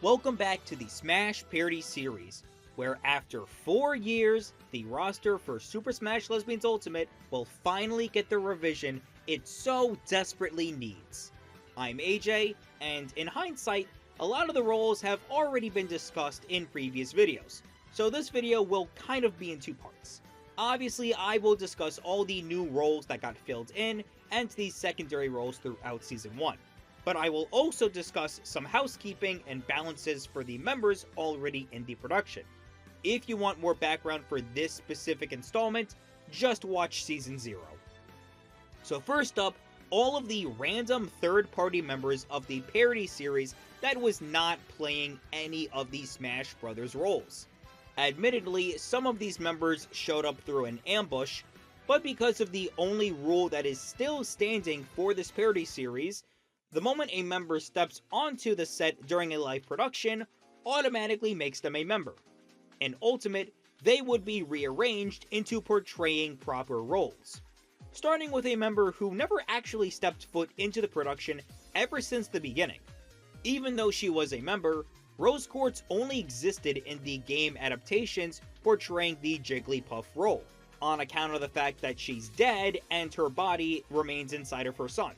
Welcome back to the Smash Parody series, where after 4 years, the roster for Super Smash Lesbians Ultimate will finally get the revision it so desperately needs. I'm AJ, and in hindsight, a lot of the roles have already been discussed in previous videos, so this video will kind of be in 2 parts. Obviously, I will discuss all the new roles that got filled in, and the secondary roles throughout Season 1. But I will also discuss some housekeeping and balances for the members already in the production. If you want more background for this specific installment, just watch Season 0. So first up, all of the random third-party members of the Parody series that was not playing any of the Smash Bros. Roles. Admittedly, some of these members showed up through an ambush, but because of the only rule that is still standing for this Parody series, the moment a member steps onto the set during a live production, automatically makes them a member. In Ultimate, they would be rearranged into portraying proper roles. Starting with a member who never actually stepped foot into the production ever since the beginning. Even though she was a member, Rose Quartz only existed in the game adaptations portraying the Jigglypuff role, on account of the fact that she's dead and her body remains inside of her son.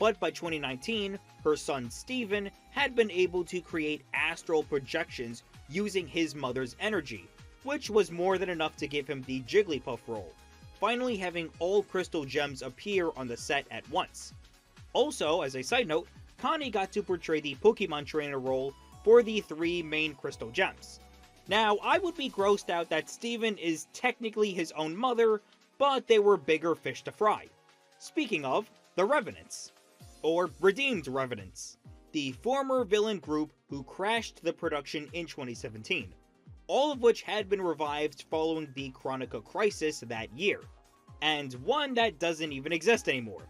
But by 2019, her son Steven had been able to create astral projections using his mother's energy, which was more than enough to give him the Jigglypuff role, finally having all crystal gems appear on the set at once. Also, as a side note, Connie got to portray the Pokemon trainer role for the 3 main crystal gems. Now, I would be grossed out that Steven is technically his own mother, but they were bigger fish to fry. Speaking of, the Revenants. Or Redeemed Revenants, the former villain group who crashed the production in 2017, all of which had been revived following the Chronicle crisis that year, and one that doesn't even exist anymore.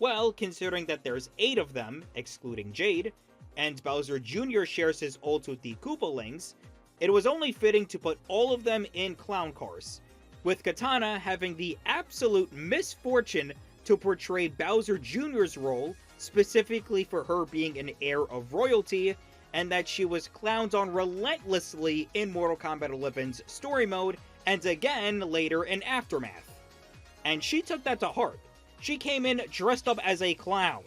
Well, considering that there's 8 of them, excluding Jade, and Bowser Jr. shares his ult with the Koopalings, it was only fitting to put all of them in clown cars, with Katana having the absolute misfortune to portray Bowser Jr.'s role, specifically for her being an heir of royalty, and that she was clowned on relentlessly in Mortal Kombat 11's story mode, and again later in Aftermath. And she took that to heart. She came in dressed up as a clown,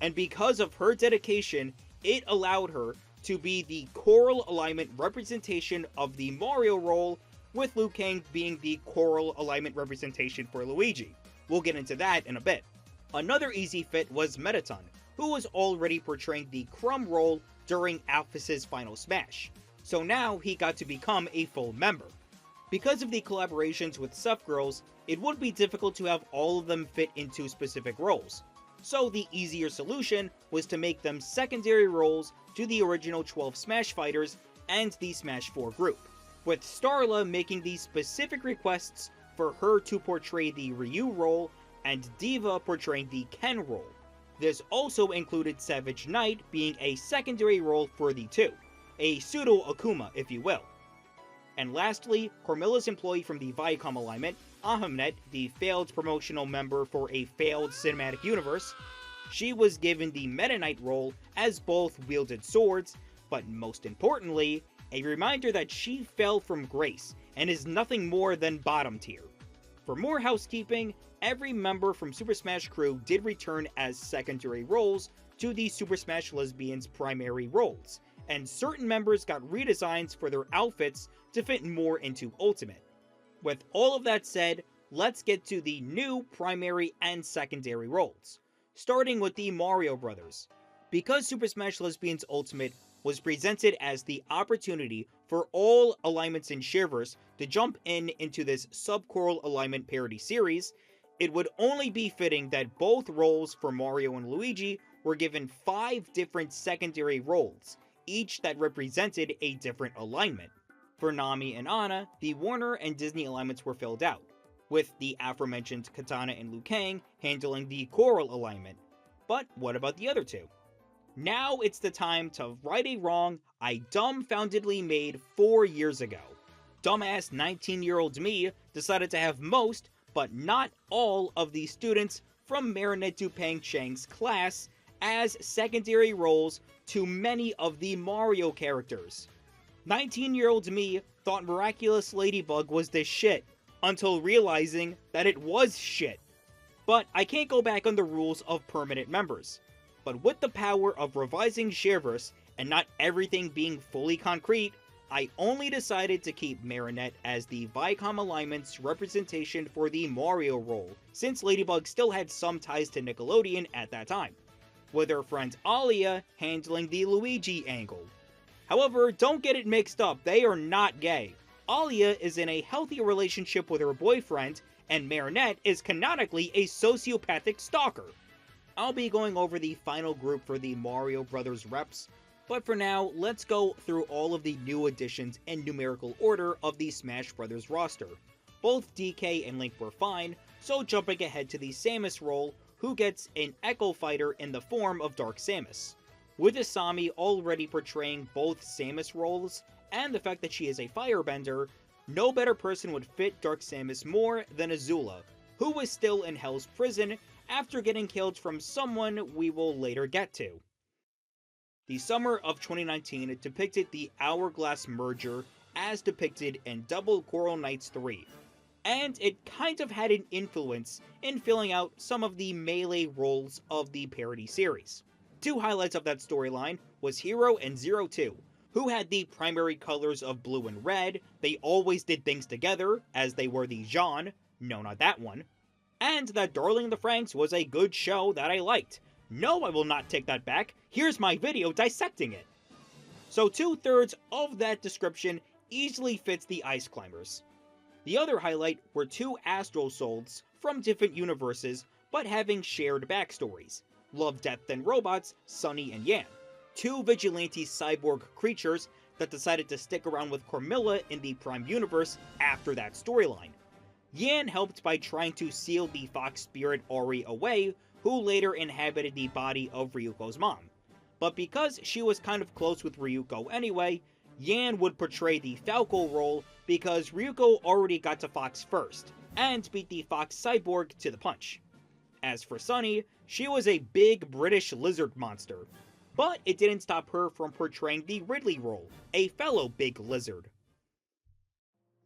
and because of her dedication, it allowed her to be the choral alignment representation of the Mario role, with Liu Kang being the choral alignment representation for Luigi. We'll get into that in a bit. Another easy fit was Mettaton, who was already portraying the Crumb role during Alphys's final Smash, so now he got to become a full member. Because of the collaborations with Seph Girls, it would be difficult to have all of them fit into specific roles, so the easier solution was to make them secondary roles to the original 12 Smash Fighters and the Smash 4 group, with Starla making the specific requests for her to portray the Ryu role, and Diva portraying the Ken role. This also included Savage Knight being a secondary role for the 2, a pseudo Akuma if you will. And lastly, Cormilla's employee from the Viacom alignment, Ahemnet, the failed promotional member for a failed cinematic universe, she was given the Meta Knight role as both wielded swords, but most importantly, a reminder that she fell from grace and is nothing more than bottom tier. For more housekeeping, every member from Super Smash Crew did return as secondary roles to the Super Smash Lesbians primary roles, and certain members got redesigns for their outfits to fit more into Ultimate. With all of that said, let's get to the new primary and secondary roles, starting with the Mario Brothers. Because Super Smash Lesbians Ultimate was presented as the opportunity for all alignments in Shareverse to jump into this sub-choral alignment parody series, it would only be fitting that both roles for Mario and Luigi were given 5 different secondary roles, each that represented a different alignment. For Nami and Anna, the Warner and Disney alignments were filled out, with the aforementioned Katana and Liu Kang handling the choral alignment. But what about the other 2? Now it's the time to right a wrong I dumbfoundedly made 4 years ago. Dumbass 19-year-old me decided to have most, but not all, of the students from Marinette Dupang Chang's class as secondary roles to many of the Mario characters. 19-year-old me thought Miraculous Ladybug was the shit, until realizing that it was shit. But I can't go back on the rules of permanent members. But with the power of revising Shareverse and not everything being fully concrete, I only decided to keep Marinette as the Viacom Alignment's representation for the Mario role, since Ladybug still had some ties to Nickelodeon at that time, with her friend Alia handling the Luigi angle. However, don't get it mixed up, they are not gay. Alia is in a healthy relationship with her boyfriend, and Marinette is canonically a sociopathic stalker. I'll be going over the final group for the Mario Brothers reps, but for now, let's go through all of the new additions in numerical order of the Smash Brothers roster. Both DK and Link were fine, so jumping ahead to the Samus role, who gets an Echo Fighter in the form of Dark Samus. With Asami already portraying both Samus roles, and the fact that she is a firebender, no better person would fit Dark Samus more than Azula, who was still in Hell's Prison after getting killed from someone we will later get to. The summer of 2019 depicted the Hourglass merger as depicted in Double Coral Knights 3, and it kind of had an influence in filling out some of the melee roles of the Parody series. Two highlights of that storyline was Hero and Zero Two, who had the primary colors of blue and red. They always did things together, as they were the Jean, no not that one, and that Darling in the Franxx was a good show that I liked. No, I will not take that back. Here's my video dissecting it. So 2/3 of that description easily fits the Ice Climbers. The other highlight were two Astral Souls from different universes, but having shared backstories. Love, Death, and Robots, Sunny and Yan. Two vigilante cyborg creatures that decided to stick around with Carmilla in the Prime Universe after that storyline. Yan helped by trying to seal the fox spirit Ori away, who later inhabited the body of Ryuko's mom. But because she was kind of close with Ryuko anyway, Yan would portray the Falco role because Ryuko already got to Fox first, and beat the Fox cyborg to the punch. As for Sunny, she was a big British lizard monster, but it didn't stop her from portraying the Ridley role, a fellow big lizard.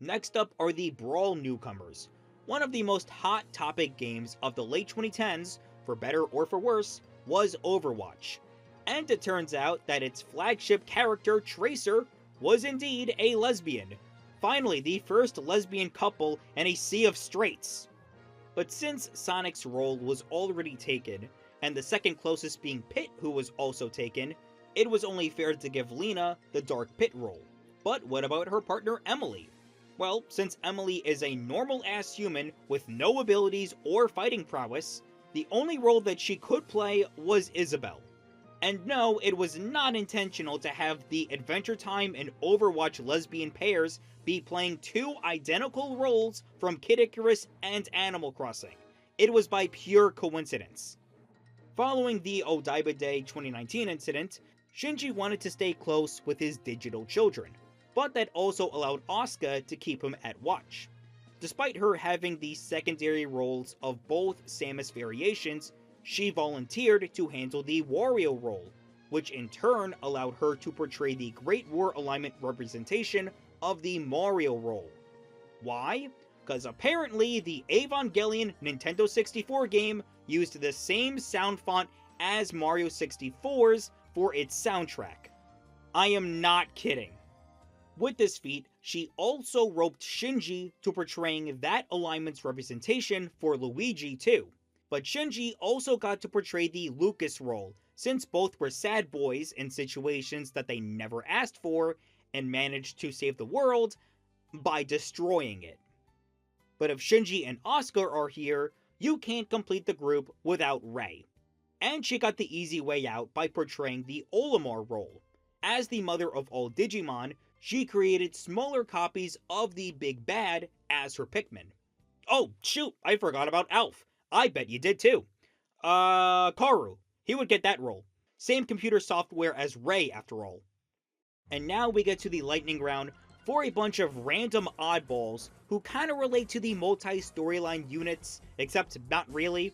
Next up are the Brawl newcomers, one of the most hot topic games of the late 2010s, for better or for worse, was Overwatch. And it turns out that its flagship character, Tracer, was indeed a lesbian. Finally, the first lesbian couple in a sea of straights. But since Sonic's role was already taken, and the second closest being Pit, who was also taken, it was only fair to give Lena the Dark Pit role. But what about her partner Emily? Well, since Emily is a normal-ass human with no abilities or fighting prowess, the only role that she could play was Isabelle. And no, it was not intentional to have the Adventure Time and Overwatch lesbian pairs be playing two identical roles from Kid Icarus and Animal Crossing. It was by pure coincidence. Following the Odaiba Day 2019 incident, Shinji wanted to stay close with his digital children, but that also allowed Asuka to keep him at watch. Despite her having the secondary roles of both Samus variations, she volunteered to handle the Wario role, which in turn allowed her to portray the Great War Alignment representation of the Mario role. Why? Because apparently the Evangelion Nintendo 64 game used the same sound font as Mario 64's for its soundtrack. I am not kidding. With this feat, she also roped Shinji to portraying that alignment's representation for Luigi too. But Shinji also got to portray the Lucas role, since both were sad boys in situations that they never asked for, and managed to save the world by destroying it. But if Shinji and Asuka are here, you can't complete the group without Rei. And she got the easy way out by portraying the Olimar role. As the mother of all Digimon, she created smaller copies of the Big Bad as her Pikmin. Oh, shoot, I forgot about Alf. I bet you did too. Karu. He would get that role. Same computer software as Rei, after all. And now we get to the lightning round for a bunch of random oddballs who kinda relate to the multi-storyline units, except not really.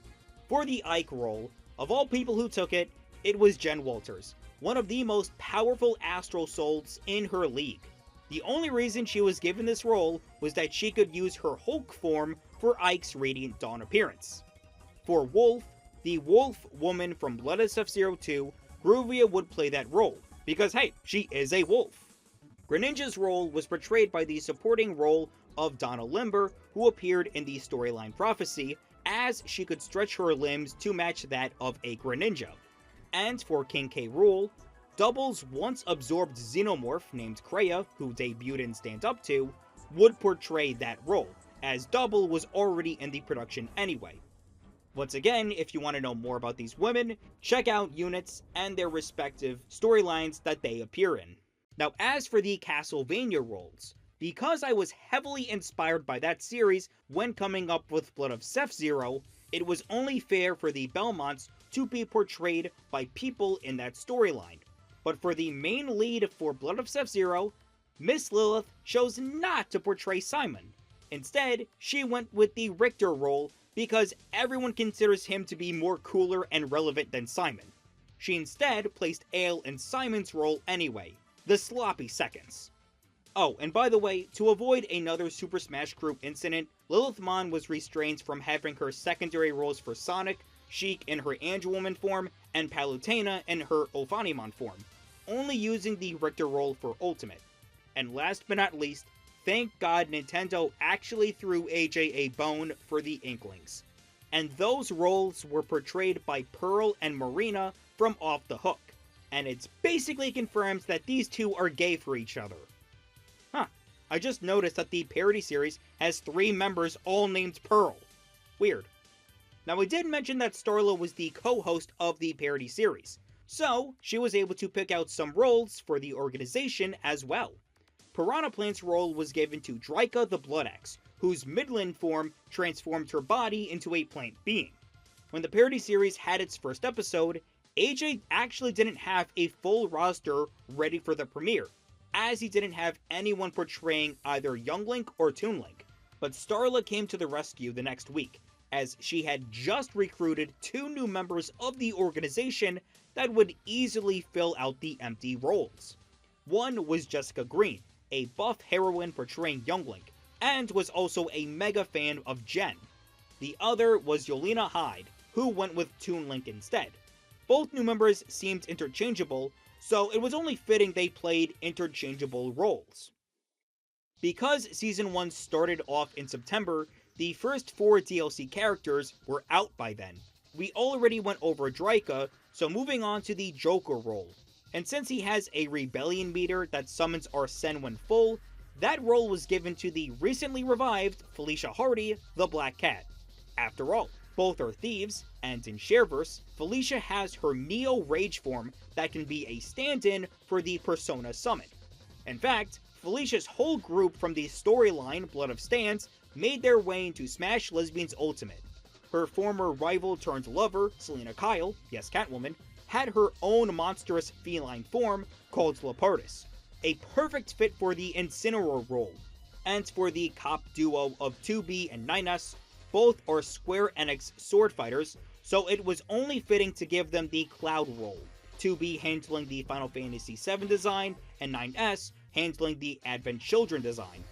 For the Ike role, of all people who took it, It was Jen Walters, one of the most powerful Astral Souls in her league. The only reason she was given this role was that she could use her Hulk form for Ike's Radiant Dawn appearance. For Wolf, the Wolf Woman from Blood of F-Zero 2, Gruvia would play that role, because hey, she is a wolf. Greninja's role was portrayed by the supporting role of Donna Limber, who appeared in the storyline Prophecy, as she could stretch her limbs to match that of a Greninja. And for King K. Rool, Double's once absorbed xenomorph named Kreia, who debuted in Stand Up To, would portray that role, as Double was already in the production anyway. Once again, if you want to know more about these women, check out units and their respective storylines that they appear in. Now, as for the Castlevania roles, because I was heavily inspired by that series when coming up with Blood of F-Zero, it was only fair for the Belmonts to be portrayed by people in that storyline. But for the main lead for Blood of F-Zero, Miss Lilith chose not to portray Simon. Instead, she went with the Richter role because everyone considers him to be more cooler and relevant than Simon. She instead placed Ale in Simon's role anyway, the Sloppy Seconds. Oh, and by the way, to avoid another Super Smash Group incident, Lilith Mon was restrained from having her secondary roles for Sonic, Sheik in her Angelwoman form, and Palutena in her Ophanimon form, only using the Richter role for Ultimate. And last but not least, thank God Nintendo actually threw AJ a bone for the Inklings. And those roles were portrayed by Pearl and Marina from Off the Hook. And it's basically confirmed that these two are gay for each other. Huh, I just noticed that the Parody series has 3 members all named Pearl. Weird. Now I did mention that Starla was the co-host of the Parody series, so she was able to pick out some roles for the organization as well. Piranha Plant's role was given to Draika the Blood Axe, whose Midland form transformed her body into a plant being. When the Parody series had its first episode, AJ actually didn't have a full roster ready for the premiere, as he didn't have anyone portraying either Young Link or Toon Link, but Starla came to the rescue the next week, as she had just recruited 2 new members of the organization that would easily fill out the empty roles. One was Jessica Green, a buff heroine portraying Young Link, and was also a mega fan of Jen. The other was Yolena Hyde, who went with Toon Link instead. Both new members seemed interchangeable, so it was only fitting they played interchangeable roles. Because Season 1 started off in September, the first 4 DLC characters were out by then. We already went over Draika, so moving on to the Joker role. And since he has a rebellion meter that summons Arsene when full, that role was given to the recently revived Felicia Hardy, the Black Cat. After all, both are thieves, and in Shareverse, Felicia has her Neo Rage form that can be a stand-in for the Persona Summon. In fact, Felicia's whole group from the storyline Blood of Stands made their way into Smash Lesbians Ultimate. Her former rival turned lover, Selena Kyle, yes Catwoman, had her own monstrous feline form called Lapartis, a perfect fit for the Incineroar role. And for the cop duo of 2B and 9S, both are Square Enix sword fighters, so it was only fitting to give them the Cloud role, 2B handling the Final Fantasy VII design, and 9S handling the Advent Children design.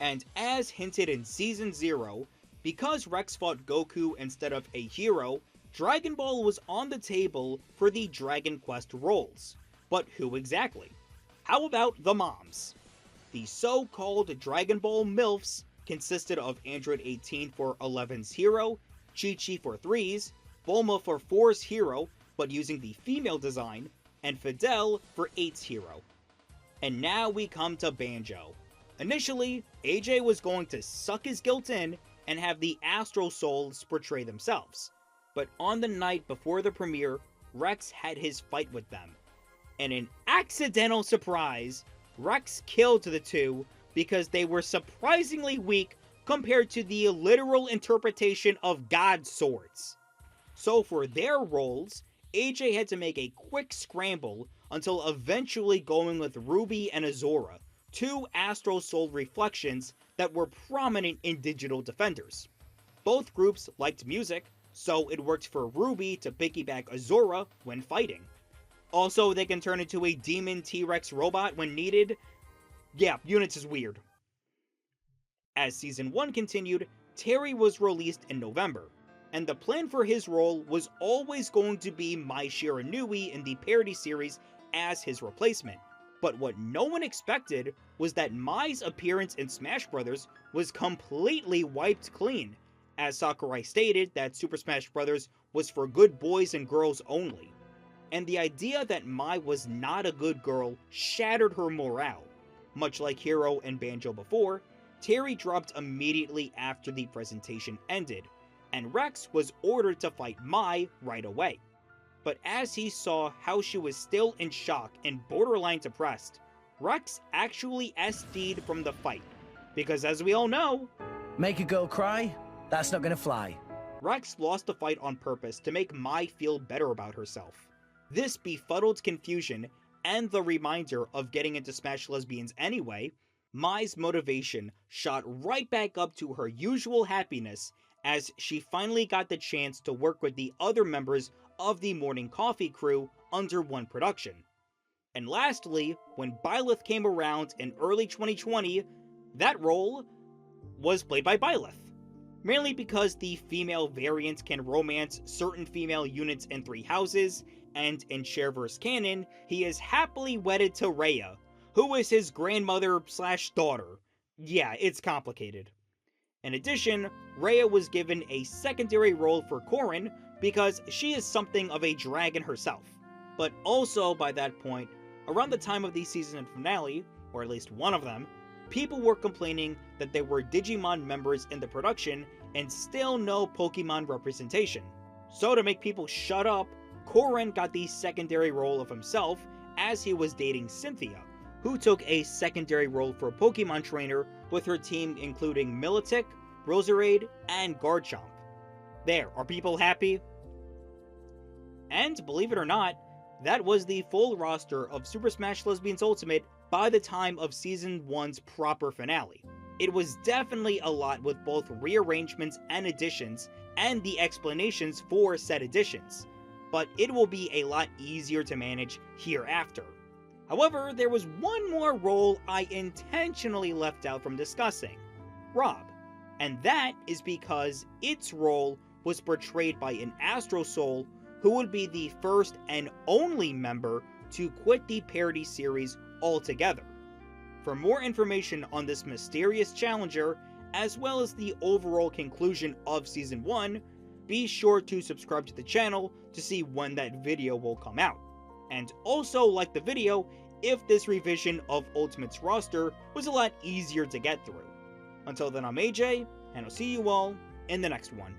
And as hinted in Season 0, because Rex fought Goku instead of a hero, Dragon Ball was on the table for the Dragon Quest roles. But who exactly? How about the moms? The so-called Dragon Ball MILFs consisted of Android 18 for 11's hero, Chi-Chi for 3's, Bulma for 4's hero, but using the female design, and Fidel for 8's hero. And now we come to Banjo. Initially, AJ was going to suck his guilt in and have the Astral Souls portray themselves. But on the night before the premiere, Rex had his fight with them. And an accidental surprise, Rex killed the two because they were surprisingly weak compared to the literal interpretation of God swords. So for their roles, AJ had to make a quick scramble until eventually going with Ruby and Azora, 2 Astral Soul reflections that were prominent in Digital Defenders. Both groups liked music, so it worked for Ruby to piggyback Azura when fighting. Also, they can turn into a demon T-Rex robot when needed. Yeah, Units is weird. As Season 1 continued, Terry was released in November, and the plan for his role was always going to be Mai Shiranui in the Parody series as his replacement. But what no one expected was that Mai's appearance in Smash Bros. Was completely wiped clean, as Sakurai stated that Super Smash Bros. Was for good boys and girls only. And the idea that Mai was not a good girl shattered her morale. Much like Hero and Banjo before, Terry dropped immediately after the presentation ended, and Rex was ordered to fight Mai right away. But as he saw how she was still in shock and borderline depressed, Rex actually SD'd from the fight. Because as we all know, make a girl cry? That's not gonna fly. Rex lost the fight on purpose to make Mai feel better about herself. This befuddled confusion, and the reminder of getting into Smash Lesbians anyway, Mai's motivation shot right back up to her usual happiness as she finally got the chance to work with the other members of the Morning Coffee crew under one production. And lastly, when Byleth came around in early 2020, that role was played by Byleth. Mainly because the female variant can romance certain female units in 3 houses, and in Shareverse canon, he is happily wedded to Rhea, who is his grandmother/daughter. Yeah, it's complicated. In addition, Rhea was given a secondary role for Corrin because she is something of a dragon herself. But also by that point, around the time of the season finale, or at least one of them, people were complaining that there were Digimon members in the production and still no Pokemon representation. So to make people shut up, Corrin got the secondary role of himself as he was dating Cynthia, who took a secondary role for Pokemon trainer with her team including Milotic, Roserade, and Garchomp. There, are people happy? And believe it or not, that was the full roster of Super Smash Lesbians Ultimate by the time of Season 1's proper finale. It was definitely a lot with both rearrangements and additions, and the explanations for said additions, but it will be a lot easier to manage hereafter. However, there was one more role I intentionally left out from discussing, Rob, and that is because its role was portrayed by an Astro Soul who would be the first and only member to quit the Parody series altogether. For more information on this mysterious challenger, as well as the overall conclusion of Season 1, be sure to subscribe to the channel to see when that video will come out. And also like the video if this revision of Ultimate's roster was a lot easier to get through. Until then, I'm AJ, and I'll see you all in the next one.